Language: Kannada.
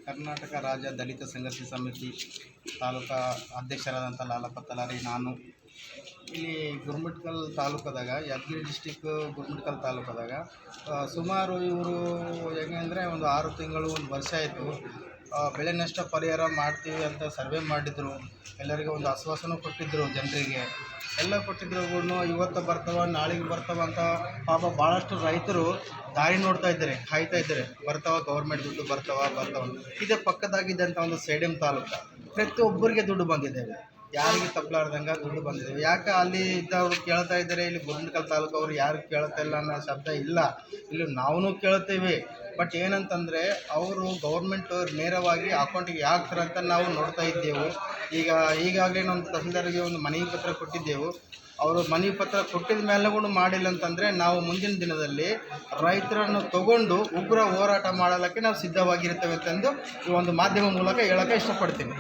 ಕರ್ನಾಟಕ ರಾಜ್ಯ ದಲಿತ ಸಂಘರ್ಷ ಸಮಿತಿ ತಾಲೂಕಾ ಅಧ್ಯಕ್ಷರಾದಂಥ ಲಾಲಪ್ಪ ತಲಾರಿ ನಾನು ಇಲ್ಲಿ ಗುರುಮಿಟ್ಕಲ್ ತಾಲೂಕದಾಗ ಯಾದಗಿರಿ ಡಿಸ್ಟಿಕ್ ಗುರುಮಿಟ್ಕಲ್ ತಾಲೂಕದಾಗ ಸುಮಾರು ಇವರು ಹೇಗೆ ಅಂದರೆ ಒಂದು 6 ತಿಂಗಳು ಒಂದು ವರ್ಷ ಆಯಿತು. ಬೆಳೆ ನಷ್ಟ ಪರಿಹಾರ ಮಾಡ್ತೀವಿ ಅಂತ ಸರ್ವೆ ಮಾಡಿದ್ರು. ಎಲ್ಲರಿಗೂ ಒಂದು ಆಶ್ವಾಸನೆ ಕೊಟ್ಟಿದ್ದರು, ಜನರಿಗೆ ಎಲ್ಲ ಕೊಟ್ಟಿದ್ರು. ಇವತ್ತು ಬರ್ತಾವ ನಾಳೆಗೆ ಬರ್ತಾವ ಅಂತ ಪಾಪ ಭಾಳಷ್ಟು ರೈತರು ದಾರಿ ನೋಡ್ತಾ ಇದ್ದಾರೆ, ಕಾಯ್ತಾ ಇದ್ದಾರೆ. ಬರ್ತಾವ ಗೌರ್ಮೆಂಟ್ ದುಡ್ಡು ಬರ್ತಾವ. ಇದೇ ಪಕ್ಕದಾಗಿದ್ದಂಥ ಒಂದು ಸೇಡಂ ತಾಲೂಕು ಪ್ರತಿಯೊಬ್ಬರಿಗೆ ದುಡ್ಡು ಬಂದಿದ್ದೇವೆ, ಯಾರಿಗೆ ತಪ್ಪಲಾರ್ದಂಗೆ ದುಡ್ಡು ಬಂದಿದ್ದೇವೆ. ಯಾಕೆ ಅಲ್ಲಿ ಇದ್ದವರು ಕೇಳ್ತಾ ಇದ್ದಾರೆ, ಇಲ್ಲಿ ಗುರುಮಿಟ್ಕಲ್ ತಾಲೂಕು ಅವರು ಯಾರು ಕೇಳ್ತಾ ಇಲ್ಲ ಅನ್ನೋ ಶಬ್ದ ಇಲ್ಲ. ಇಲ್ಲಿ ನಾವು ಕೇಳ್ತೇವೆ. ಬಟ್ ಏನಂತಂದರೆ ಅವರು ಗೌರ್ಮೆಂಟ್ ನೇರವಾಗಿ ಅಕೌಂಟಿಗೆ ಹಾಕ್ತಾರೆ ಅಂತ ನಾವು ನೋಡ್ತಾ ಇದ್ದೆವು. ಈಗಾಗಲೇ ನಮ್ಮ ತಹಸೀಲ್ದಾರ್ಗೆ ಒಂದು ಮನವಿ ಪತ್ರ ಕೊಟ್ಟಿದ್ದೆವು. ಅವರು ಮನವಿ ಪತ್ರ ಕೊಟ್ಟಿದ ಮೇಲೆ ಕೂಡ ಮಾಡಿಲ್ಲ ಅಂತಂದರೆ ನಾವು ಮುಂದಿನ ದಿನದಲ್ಲಿ ರೈತರನ್ನು ತಗೊಂಡು ಉಗ್ರ ಹೋರಾಟ ಮಾಡಲಿಕ್ಕೆ ನಾವು ಸಿದ್ಧವಾಗಿರ್ತೇವೆ ಅಂತಂದು ಈ ಒಂದು ಮಾಧ್ಯಮ ಮೂಲಕ ಹೇಳೋಕ್ಕೆ ಇಷ್ಟಪಡ್ತೀನಿ.